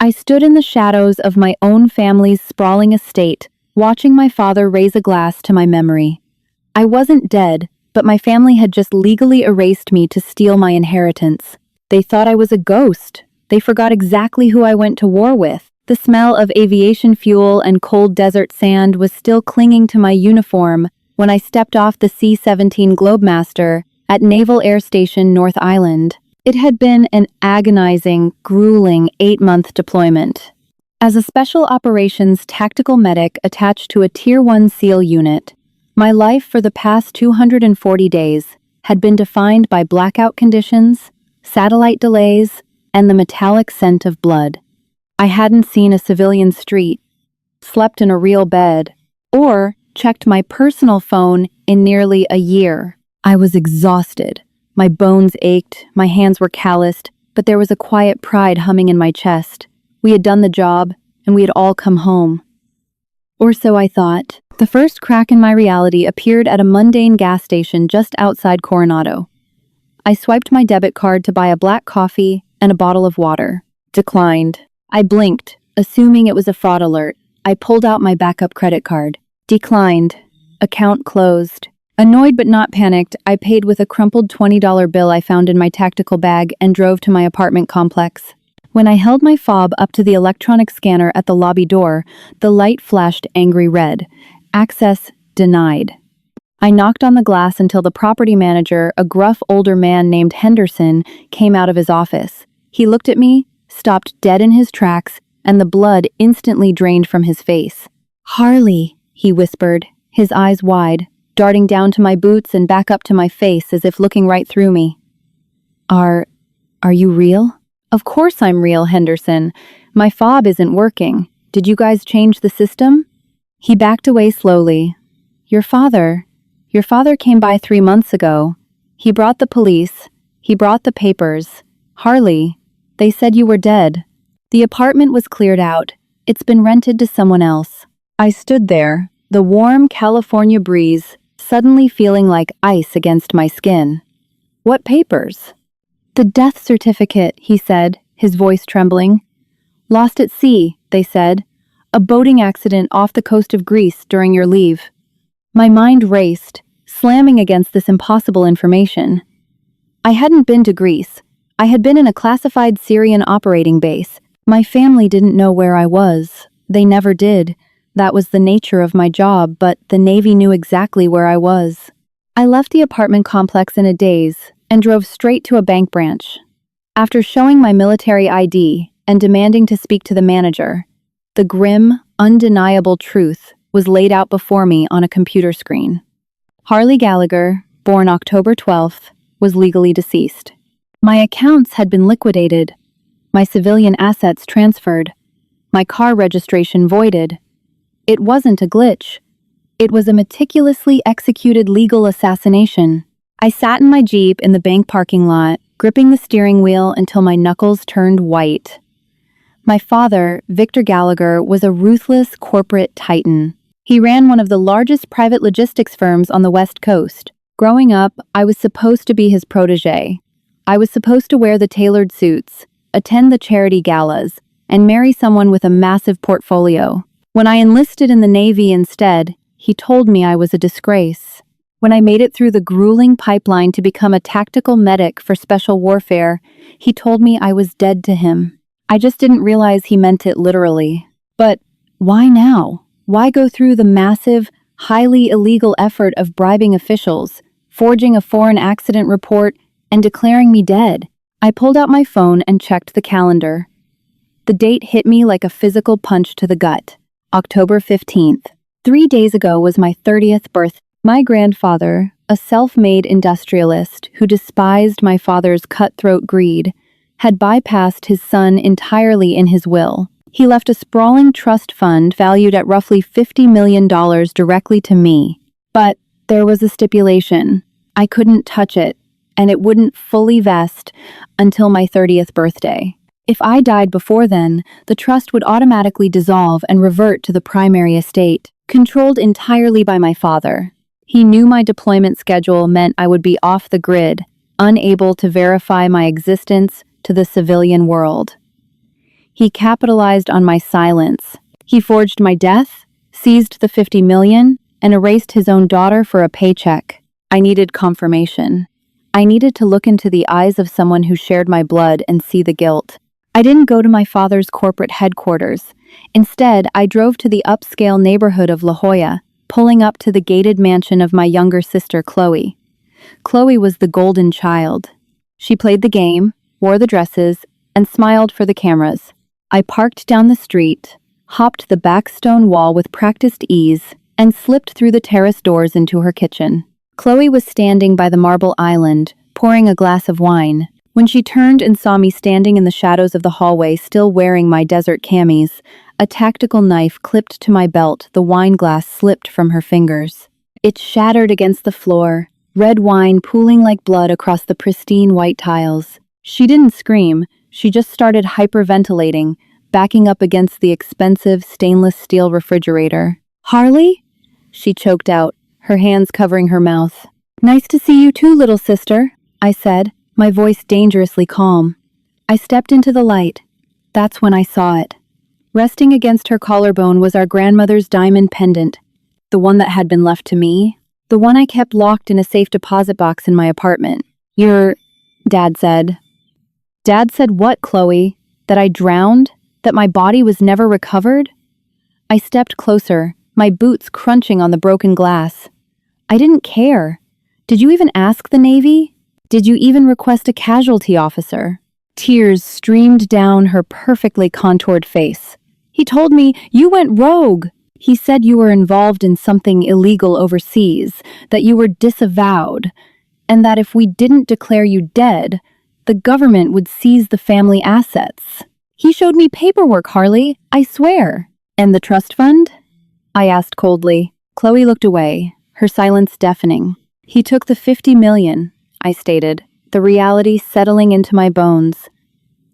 I stood in the shadows of my own family's sprawling estate, watching my father raise a glass to my memory. I wasn't dead, but my family had just legally erased me to steal my inheritance. They thought I was a ghost. They forgot exactly who I went to war with. The smell of aviation fuel and cold desert sand was still clinging to my uniform when I stepped off the C-17 Globemaster at Naval Air Station North Island. It had been an agonizing, grueling 8-month deployment. As a Special Operations Tactical Medic attached to a Tier 1 SEAL unit, my life for the past 240 days had been defined by blackout conditions, satellite delays, and the metallic scent of blood. I hadn't seen a civilian street, slept in a real bed, or checked my personal phone in nearly a year. I was exhausted. My bones ached, my hands were calloused, but there was a quiet pride humming in my chest. We had done the job, and we had all come home. Or so I thought. The first crack in my reality appeared at a mundane gas station just outside Coronado. I swiped my debit card to buy a black coffee and a bottle of water. Declined. I blinked, assuming it was a fraud alert. I pulled out my backup credit card. Declined. Account closed. Annoyed but not panicked, I paid with a crumpled $20 bill I found in my tactical bag and drove to my apartment complex. When I held my fob up to the electronic scanner at the lobby door, the light flashed angry red. Access denied. I knocked on the glass until the property manager, a gruff older man named Henderson, came out of his office. He looked at me, stopped dead in his tracks, and the blood instantly drained from his face. "Harley," he whispered, his eyes wide, darting down to my boots and back up to my face as if looking right through me. Are you real?" "Of course I'm real, Henderson. My fob isn't working. Did you guys change the system?" He backed away slowly. Your father came by 3 months ago. He brought the police. He brought the papers. Harley, they said you were dead. The apartment was cleared out. It's been rented to someone else." I stood there, the warm California breeze suddenly feeling like ice against my skin. "What papers?" "The death certificate," he said, his voice trembling. "Lost at sea," they said. "A boating accident off the coast of Greece during your leave." My mind raced, slamming against this impossible information. I hadn't been to Greece. I had been in a classified Syrian operating base. My family didn't know where I was. They never did. That was the nature of my job, but the Navy knew exactly where I was. I left the apartment complex in a daze and drove straight to a bank branch. After showing my military ID and demanding to speak to the manager, the grim, undeniable truth was laid out before me on a computer screen. Harley Gallagher, born October 12th, was legally deceased. My accounts had been liquidated, my civilian assets transferred, my car registration voided. It wasn't a glitch. It was a meticulously executed legal assassination. I sat in my Jeep in the bank parking lot, gripping the steering wheel until my knuckles turned white. My father, Victor Gallagher, was a ruthless corporate titan. He ran one of the largest private logistics firms on the West Coast. Growing up, I was supposed to be his protege. I was supposed to wear the tailored suits, attend the charity galas, and marry someone with a massive portfolio. When I enlisted in the Navy instead, he told me I was a disgrace. When I made it through the grueling pipeline to become a tactical medic for special warfare, he told me I was dead to him. I just didn't realize he meant it literally. But why now? Why go through the massive, highly illegal effort of bribing officials, forging a foreign accident report, and declaring me dead? I pulled out my phone and checked the calendar. The date hit me like a physical punch to the gut. October 15th. 3 days ago was my 30th birthday. My grandfather, a self-made industrialist who despised my father's cutthroat greed, had bypassed his son entirely in his will. He left a sprawling trust fund valued at roughly $50 million directly to me. But there was a stipulation. I couldn't touch it, and it wouldn't fully vest until my 30th birthday. If I died before then, the trust would automatically dissolve and revert to the primary estate, controlled entirely by my father. He knew my deployment schedule meant I would be off the grid, unable to verify my existence to the civilian world. He capitalized on my silence. He forged my death, seized the 50 million, and erased his own daughter for a paycheck. I needed confirmation. I needed to look into the eyes of someone who shared my blood and see the guilt. I didn't go to my father's corporate headquarters. Instead, I drove to the upscale neighborhood of La Jolla, pulling up to the gated mansion of my younger sister, Chloe. Chloe was the golden child. She played the game, wore the dresses, and smiled for the cameras. I parked down the street, hopped the back stone wall with practiced ease, and slipped through the terrace doors into her kitchen. Chloe was standing by the marble island, pouring a glass of wine. When she turned and saw me standing in the shadows of the hallway, still wearing my desert camis, a tactical knife clipped to my belt, the wine glass slipped from her fingers. It shattered against the floor, red wine pooling like blood across the pristine white tiles. She didn't scream, she just started hyperventilating, backing up against the expensive stainless steel refrigerator. "Harley?" She choked out, her hands covering her mouth. "Nice to see you too, little sister," I said, my voice dangerously calm. I stepped into the light. That's when I saw it. Resting against her collarbone was our grandmother's diamond pendant, the one that had been left to me, the one I kept locked in a safe deposit box in my apartment. Dad said. Dad said what, Chloe? That I drowned? That my body was never recovered? I stepped closer, my boots crunching on the broken glass. I didn't care. Did you even ask the Navy? Did you even request a casualty officer? Tears streamed down her perfectly contoured face. He told me, "You went rogue." He said you were involved in something illegal overseas, that you were disavowed, and that if we didn't declare you dead, the government would seize the family assets. He showed me paperwork, Harley, I swear. And the trust fund? I asked coldly. Chloe looked away, her silence deafening. He took the 50 million, I stated, the reality settling into my bones.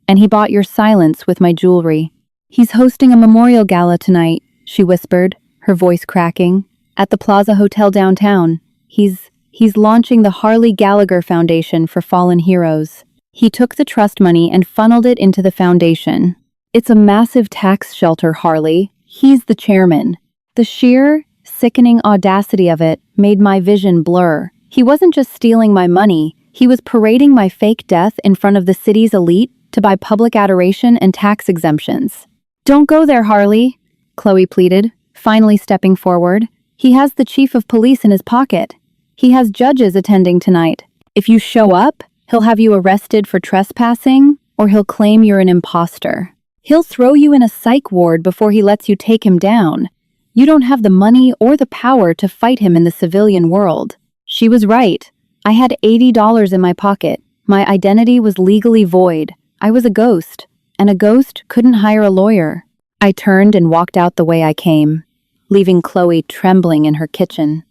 And he bought your silence with my jewelry. He's hosting a memorial gala tonight, she whispered, her voice cracking, at the Plaza Hotel downtown. He's launching the Harley Gallagher Foundation for Fallen Heroes. He took the trust money and funneled it into the foundation. It's a massive tax shelter, Harley. He's the chairman. The sheer, sickening audacity of it made my vision blur. He wasn't just stealing my money, he was parading my fake death in front of the city's elite to buy public adoration and tax exemptions. Don't go there, Harley, Chloe pleaded, finally stepping forward. He has the chief of police in his pocket. He has judges attending tonight. If you show up, he'll have you arrested for trespassing, or he'll claim you're an imposter. He'll throw you in a psych ward before he lets you take him down. You don't have the money or the power to fight him in the civilian world. She was right. I had $80 in my pocket. My identity was legally void. I was a ghost, and a ghost couldn't hire a lawyer. I turned and walked out the way I came, leaving Chloe trembling in her kitchen.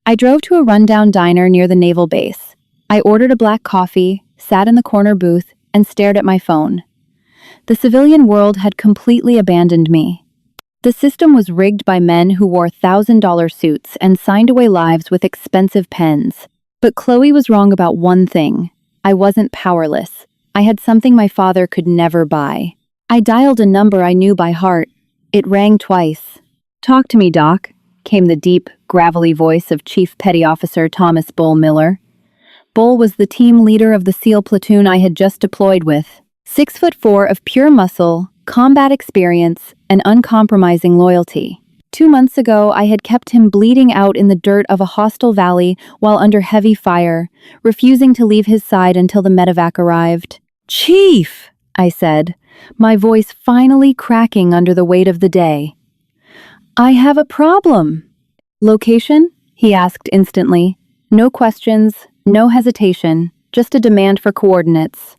I drove to a rundown diner near the naval base. I ordered a black coffee, sat in the corner booth, and stared at my phone. The civilian world had completely abandoned me. The system was rigged by men who wore $1,000 suits and signed away lives with expensive pens. But Chloe was wrong about one thing. I wasn't powerless. I had something my father could never buy. I dialed a number I knew by heart. It rang twice. "Talk to me, Doc," came the deep, gravelly voice of Chief Petty Officer Thomas Bull Miller. Bull was the team leader of the SEAL platoon I had just deployed with. 6'4" of pure muscle, combat experience, and uncompromising loyalty. 2 months ago, I had kept him bleeding out in the dirt of a hostile valley while under heavy fire, refusing to leave his side until the medevac arrived. "Chief," I said, my voice finally cracking under the weight of the day. "I have a problem." "Location?" he asked instantly. No questions, no hesitation, just a demand for coordinates.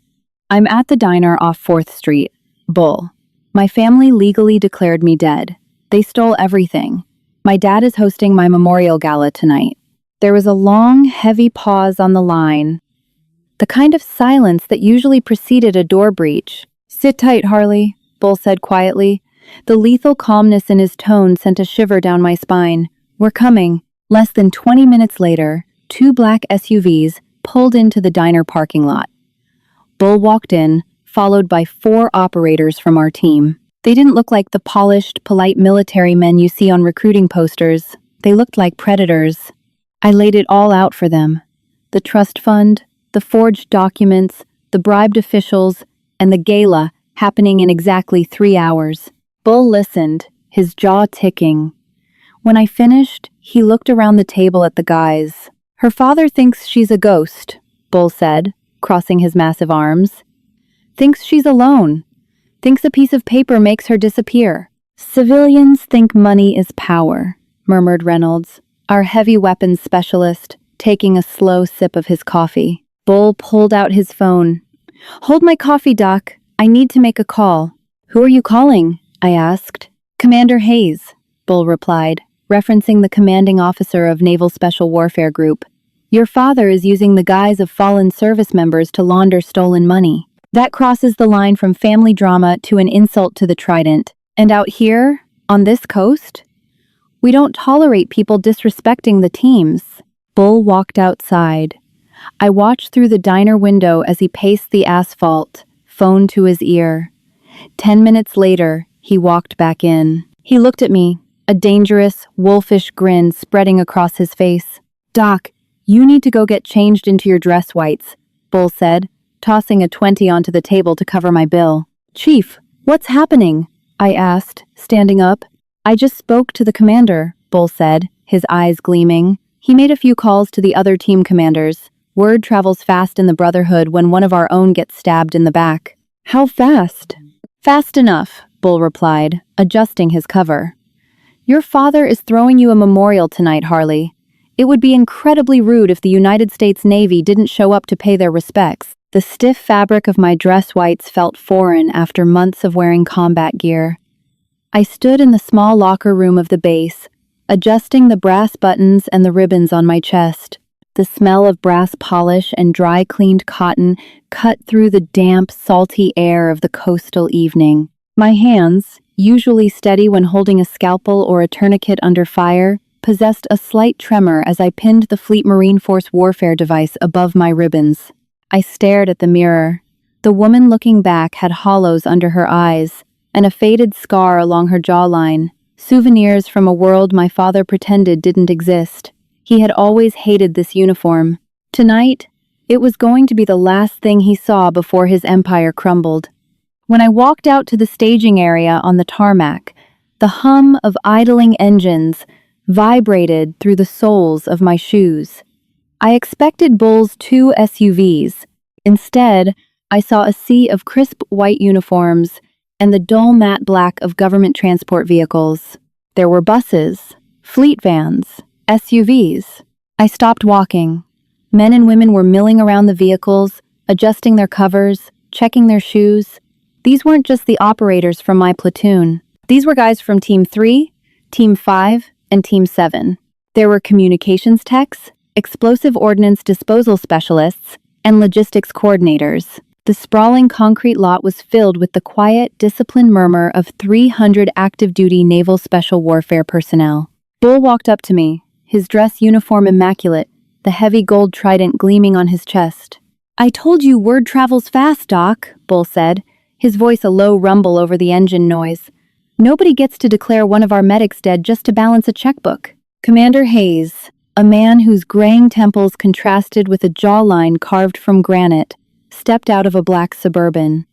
"I'm at the diner off 4th Street. Bull. My family legally declared me dead. They stole everything. My dad is hosting my memorial gala tonight." There was a long, heavy pause on the line, the kind of silence that usually preceded a door breach. "Sit tight, Harley," Bull said quietly. The lethal calmness in his tone sent a shiver down my spine. "We're coming." Less than 20 minutes later, 2 black SUVs pulled into the diner parking lot. Bull walked in, followed by 4 operators from our team. They didn't look like the polished, polite military men you see on recruiting posters. They looked like predators. I laid it all out for them. The trust fund, the forged documents, the bribed officials, and the gala happening in exactly 3 hours. Bull listened, his jaw ticking. When I finished, he looked around the table at the guys. "Her father thinks she's a ghost," Bull said, crossing his massive arms. "Thinks she's alone. Thinks a piece of paper makes her disappear." "Civilians think money is power," murmured Reynolds, our heavy weapons specialist, taking a slow sip of his coffee. Bull pulled out his phone. "Hold my coffee, Doc. I need to make a call." "Who are you calling?" I asked. "Commander Hayes," Bull replied, referencing the commanding officer of Naval Special Warfare Group. "Your father is using the guise of fallen service members to launder stolen money. That crosses the line from family drama to an insult to the Trident. And out here, on this coast, we don't tolerate people disrespecting the teams." Bull walked outside. I watched through the diner window as he paced the asphalt, phone to his ear. 10 minutes later, he walked back in. He looked at me, a dangerous, wolfish grin spreading across his face. "Doc, you need to go get changed into your dress whites," Bull said, tossing a 20 onto the table to cover my bill. "Chief, what's happening?" I asked, standing up. "I just spoke to the commander," Bull said, his eyes gleaming. "He made a few calls to the other team commanders. Word travels fast in the Brotherhood when one of our own gets stabbed in the back." "How fast?" "Fast enough," Bull replied, adjusting his cover. "Your father is throwing you a memorial tonight, Harley. It would be incredibly rude if the United States Navy didn't show up to pay their respects." The stiff fabric of my dress whites felt foreign after months of wearing combat gear. I stood in the small locker room of the base, adjusting the brass buttons and the ribbons on my chest. The smell of brass polish and dry cleaned cotton cut through the damp, salty air of the coastal evening. My hands, usually steady when holding a scalpel or a tourniquet under fire, possessed a slight tremor as I pinned the Fleet Marine Force warfare device above my ribbons. I stared at the mirror. The woman looking back had hollows under her eyes and a faded scar along her jawline, souvenirs from a world my father pretended didn't exist. He had always hated this uniform. Tonight, it was going to be the last thing he saw before his empire crumbled. When I walked out to the staging area on the tarmac, the hum of idling engines vibrated through the soles of my shoes. I expected Bull's 2 SUVs. Instead, I saw a sea of crisp white uniforms and the dull matte black of government transport vehicles. There were buses, fleet vans, SUVs. I stopped walking. Men and women were milling around the vehicles, adjusting their covers, checking their shoes. These weren't just the operators from my platoon. These were guys from Team 3, Team 5, and Team 7. There were communications techs, explosive ordnance disposal specialists, and logistics coordinators. The sprawling concrete lot was filled with the quiet, disciplined murmur of 300 active-duty Naval Special Warfare personnel. Bull walked up to me, his dress uniform immaculate, the heavy gold trident gleaming on his chest. "I told you word travels fast, Doc," Bull said, his voice a low rumble over the engine noise. "Nobody gets to declare one of our medics dead just to balance a checkbook." Commander Hayes, a man whose graying temples contrasted with a jawline carved from granite, stepped out of a black Suburban.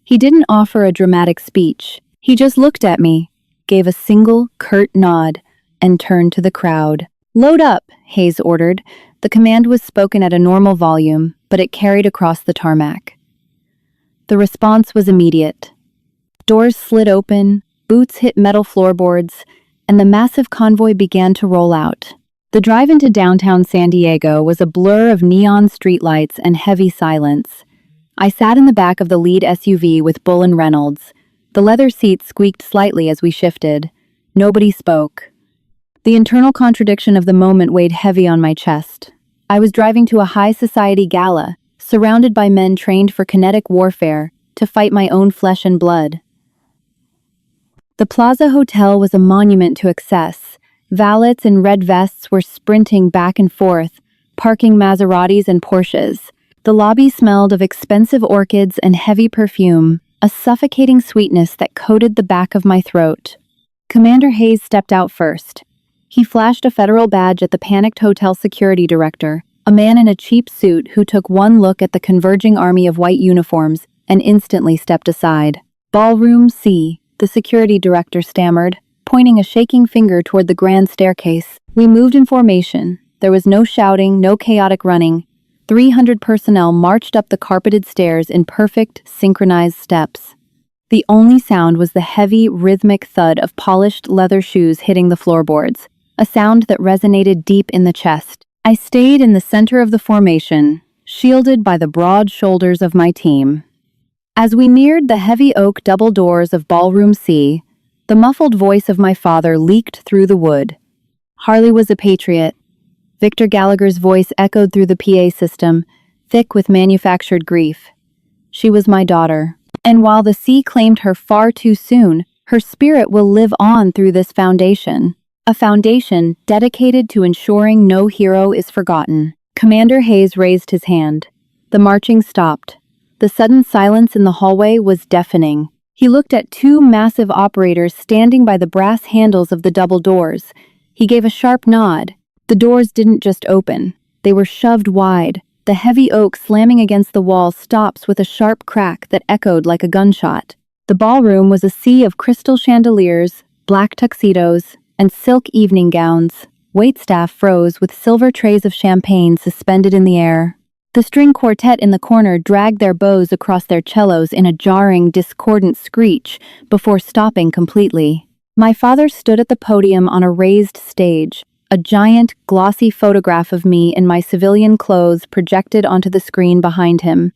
He didn't offer a dramatic speech. He just looked at me, gave a single, curt nod, and turned to the crowd. "Load up," Hayes ordered. The command was spoken at a normal volume, but it carried across the tarmac. The response was immediate. Doors slid open, boots hit metal floorboards, and the massive convoy began to roll out. The drive into downtown San Diego was a blur of neon streetlights and heavy silence. I sat in the back of the lead SUV with Bull and Reynolds. The leather seats squeaked slightly as we shifted. Nobody spoke. The internal contradiction of the moment weighed heavy on my chest. I was driving to a high society gala, surrounded by men trained for kinetic warfare, to fight my own flesh and blood. The Plaza Hotel was a monument to excess. Valets in red vests were sprinting back and forth, parking Maseratis and Porsches. The lobby smelled of expensive orchids and heavy perfume, a suffocating sweetness that coated the back of my throat. Commander Hayes stepped out first. He flashed a federal badge at the panicked hotel security director, a man in a cheap suit who took one look at the converging army of white uniforms and instantly stepped aside. "Ballroom C," the security director stammered, pointing a shaking finger toward the grand staircase. We moved in formation. There was no shouting, no chaotic running. 300 personnel marched up the carpeted stairs in perfect, synchronized steps. The only sound was the heavy, rhythmic thud of polished leather shoes hitting the floorboards, a sound that resonated deep in the chest. I stayed in the center of the formation, shielded by the broad shoulders of my team. As we neared the heavy oak double doors of Ballroom C, the muffled voice of my father leaked through the wood. Harley was a patriot. Victor Gallagher's voice echoed through the PA system, thick with manufactured grief. She was my daughter, and while the sea claimed her far too soon, her spirit will live on through this foundation. A foundation dedicated to ensuring no hero is forgotten. Commander Hayes raised his hand. The marching stopped. The sudden silence in the hallway was deafening. He looked at two massive operators standing by the brass handles of the double doors. He gave a sharp nod. The doors didn't just open. They were shoved wide. The heavy oak slamming against the wall stops with a sharp crack that echoed like a gunshot. The ballroom was a sea of crystal chandeliers, black tuxedos, and silk evening gowns. Waitstaff froze with silver trays of champagne suspended in the air. The string quartet in the corner dragged their bows across their cellos in a jarring, discordant screech before stopping completely. My father stood at the podium on a raised stage, a giant, glossy photograph of me in my civilian clothes projected onto the screen behind him.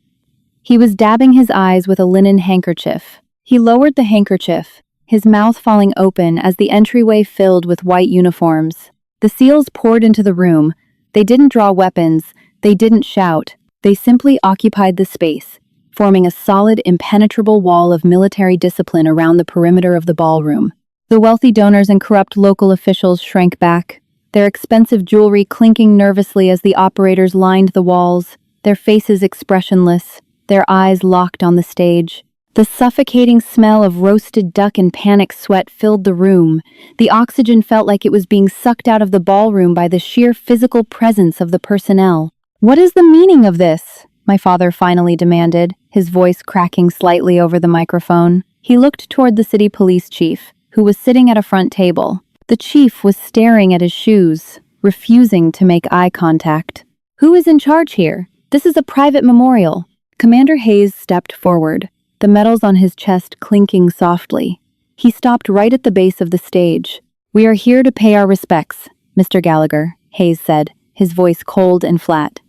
He was dabbing his eyes with a linen handkerchief. He lowered the handkerchief, his mouth falling open as the entryway filled with white uniforms. The SEALs poured into the room. They didn't draw weapons. They didn't shout. They simply occupied the space, forming a solid, impenetrable wall of military discipline around the perimeter of the ballroom. The wealthy donors and corrupt local officials shrank back, their expensive jewelry clinking nervously as the operators lined the walls, their faces expressionless, their eyes locked on the stage. The suffocating smell of roasted duck and panic sweat filled the room. The oxygen felt like it was being sucked out of the ballroom by the sheer physical presence of the personnel. "What is the meaning of this?" my father finally demanded, his voice cracking slightly over the microphone. He looked toward the city police chief, who was sitting at a front table. The chief was staring at his shoes, refusing to make eye contact. "Who is in charge here? This is a private memorial." Commander Hayes stepped forward, the medals on his chest clinking softly. He stopped right at the base of the stage. "We are here to pay our respects, Mr. Gallagher," Hayes said, his voice cold and flat,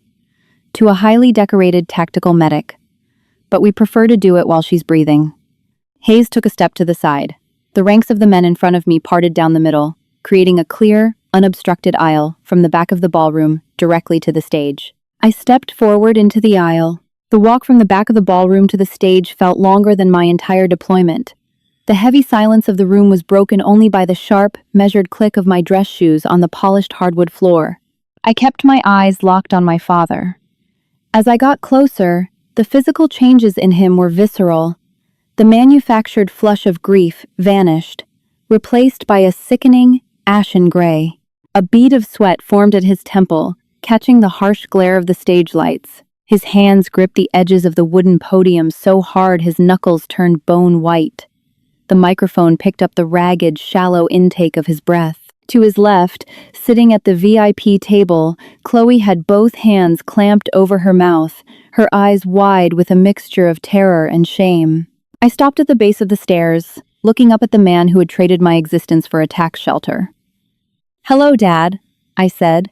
"to a highly decorated tactical medic. But we prefer to do it while she's breathing." Hayes took a step to the side. The ranks of the men in front of me parted down the middle, creating a clear, unobstructed aisle from the back of the ballroom directly to the stage. I stepped forward into the aisle. The walk from the back of the ballroom to the stage felt longer than my entire deployment. The heavy silence of the room was broken only by the sharp, measured click of my dress shoes on the polished hardwood floor. I kept my eyes locked on my father. As I got closer, the physical changes in him were visceral. The manufactured flush of grief vanished, replaced by a sickening, ashen gray. A bead of sweat formed at his temple, catching the harsh glare of the stage lights. His hands gripped the edges of the wooden podium so hard his knuckles turned bone white. The microphone picked up the ragged, shallow intake of his breath. To his left, sitting at the VIP table, Chloe had both hands clamped over her mouth, her eyes wide with a mixture of terror and shame. I stopped at the base of the stairs, looking up at the man who had traded my existence for a tax shelter. "Hello, Dad," I said.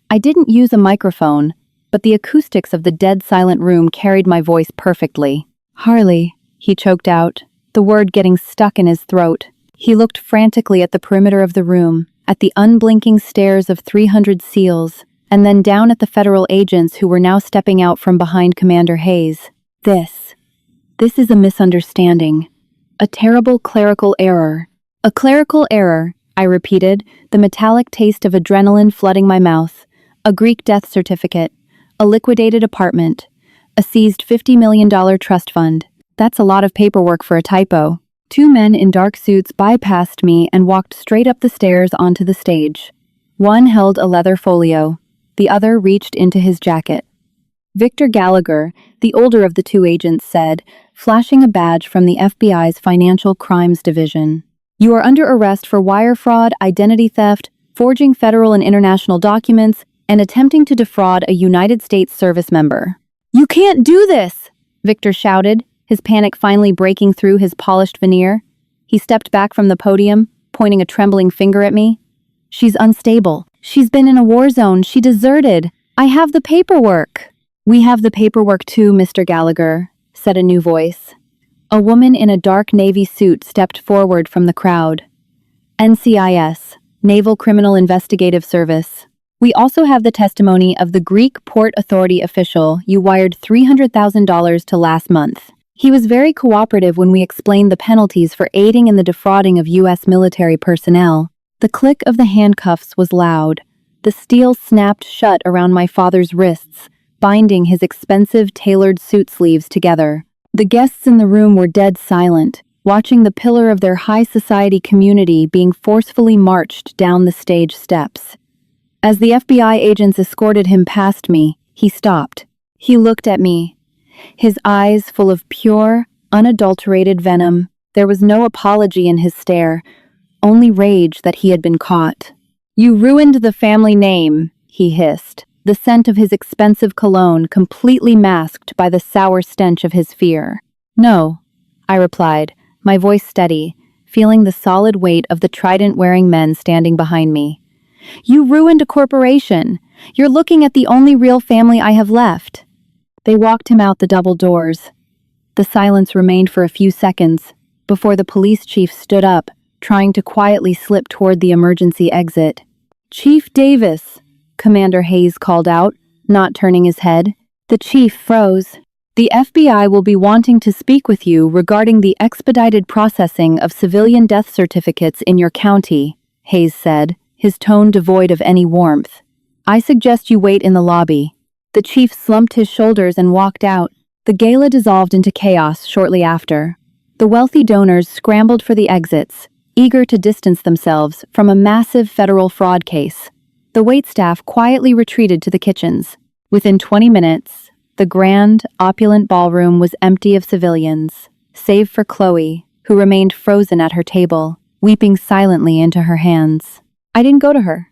I didn't use a microphone, but the acoustics of the dead silent room carried my voice perfectly. "Harley," he choked out, the word getting stuck in his throat. He looked frantically at the perimeter of the room, at the unblinking stares of 300 SEALs, and then down at the federal agents who were now stepping out from behind Commander Hayes. This is a misunderstanding. A terrible clerical error." "A clerical error," I repeated, the metallic taste of adrenaline flooding my mouth. "A Greek death certificate. A liquidated apartment. A seized $50 million trust fund. That's a lot of paperwork for a typo. Two men in dark suits bypassed me and walked straight up the stairs onto the stage. One held a leather folio. The other reached into his jacket. Victor Gallagher, the older of the two agents, said, flashing a badge from the FBI's Financial Crimes Division. You are under arrest for wire fraud, identity theft, forging federal and international documents, and attempting to defraud a United States service member. You can't do this, Victor shouted, his panic finally breaking through his polished veneer. He stepped back from the podium, pointing a trembling finger at me. She's unstable. She's been in a war zone. She deserted. I have the paperwork. We have the paperwork too, Mr. Gallagher, said a new voice. A woman in a dark navy suit stepped forward from the crowd. NCIS, Naval Criminal Investigative Service. We also have the testimony of the Greek Port Authority official you wired $300,000 to last month. He was very cooperative when we explained the penalties for aiding in the defrauding of U.S. military personnel. The click of the handcuffs was loud. The steel snapped shut around my father's wrists, binding his expensive tailored suit sleeves together. The guests in the room were dead silent, watching the pillar of their high society community being forcefully marched down the stage steps. As the FBI agents escorted him past me, he stopped. He looked at me, his eyes full of pure, unadulterated venom. There was no apology in his stare, only rage that he had been caught. You ruined the family name, he hissed, the scent of his expensive cologne completely masked by the sour stench of his fear. No, I replied, my voice steady, feeling the solid weight of the trident-wearing men standing behind me. You ruined a corporation. You're looking at the only real family I have left. They walked him out the double doors. The silence remained for a few seconds before the police chief stood up, trying to quietly slip toward the emergency exit. Chief Davis, Commander Hayes called out, not turning his head. The chief froze. The FBI will be wanting to speak with you regarding the expedited processing of civilian death certificates in your county, Hayes said, his tone devoid of any warmth. I suggest you wait in the lobby. The chief slumped his shoulders and walked out. The gala dissolved into chaos shortly after. The wealthy donors scrambled for the exits, eager to distance themselves from a massive federal fraud case. The waitstaff quietly retreated to the kitchens. Within 20 minutes, the grand, opulent ballroom was empty of civilians, save for Chloe, who remained frozen at her table, weeping silently into her hands. I didn't go to her.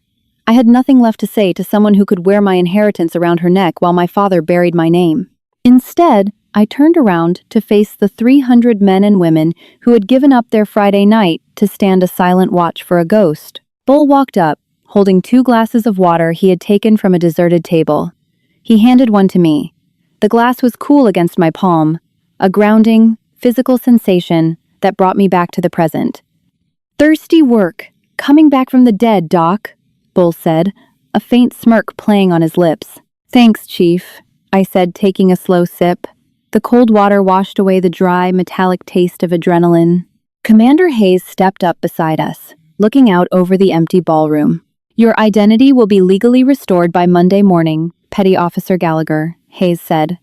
I had nothing left to say to someone who could wear my inheritance around her neck while my father buried my name. Instead, I turned around to face the 300 men and women who had given up their Friday night to stand a silent watch for a ghost. Bull walked up, holding 2 glasses of water he had taken from a deserted table. He handed one to me. The glass was cool against my palm, a grounding, physical sensation that brought me back to the present. Thirsty work, coming back from the dead, Doc, Bull said, a faint smirk playing on his lips. Thanks, Chief, I said, taking a slow sip. The cold water washed away the dry, metallic taste of adrenaline. Commander Hayes stepped up beside us, looking out over the empty ballroom. Your identity will be legally restored by Monday morning, Petty Officer Gallagher, Hayes said.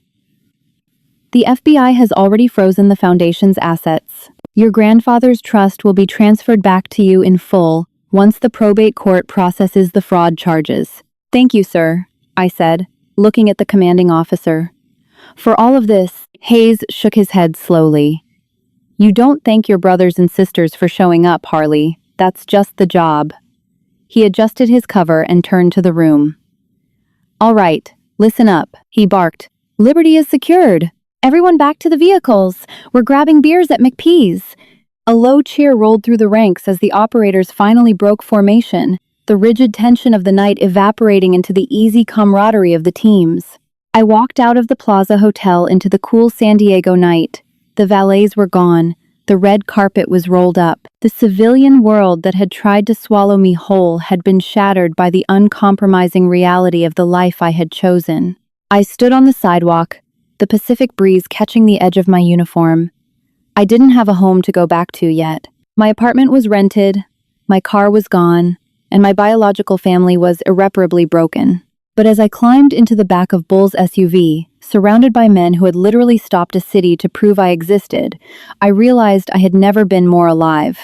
The FBI has already frozen the Foundation's assets. Your grandfather's trust will be transferred back to you in full once the probate court processes the fraud charges. Thank you, sir, I said, looking at the commanding officer. For all of this, Hayes shook his head slowly. You don't thank your brothers and sisters for showing up, Harley. That's just the job. He adjusted his cover and turned to the room. All right, listen up, he barked. Liberty is secured. Everyone back to the vehicles. We're grabbing beers at McPee's. A low cheer rolled through the ranks as the operators finally broke formation, the rigid tension of the night evaporating into the easy camaraderie of the teams. I walked out of the Plaza Hotel into the cool San Diego night. The valets were gone. The red carpet was rolled up. The civilian world that had tried to swallow me whole had been shattered by the uncompromising reality of the life I had chosen. I stood on the sidewalk, the Pacific breeze catching the edge of my uniform. I didn't have a home to go back to yet. My apartment was rented, my car was gone, and my biological family was irreparably broken. But as I climbed into the back of Bull's SUV, surrounded by men who had literally stopped a city to prove I existed, I realized I had never been more alive.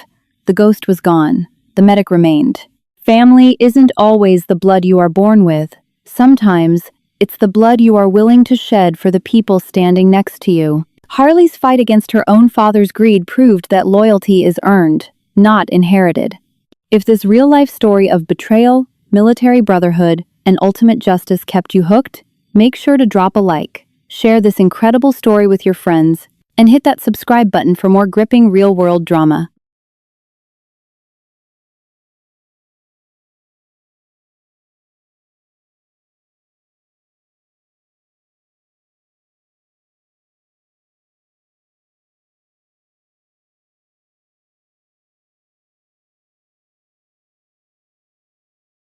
The ghost was gone. The medic remained. Family isn't always the blood you are born with. Sometimes, it's the blood you are willing to shed for the people standing next to you. Harley's fight against her own father's greed proved that loyalty is earned, not inherited. If this real-life story of betrayal, military brotherhood, and ultimate justice kept you hooked, make sure to drop a like, share this incredible story with your friends, and hit that subscribe button for more gripping real-world drama.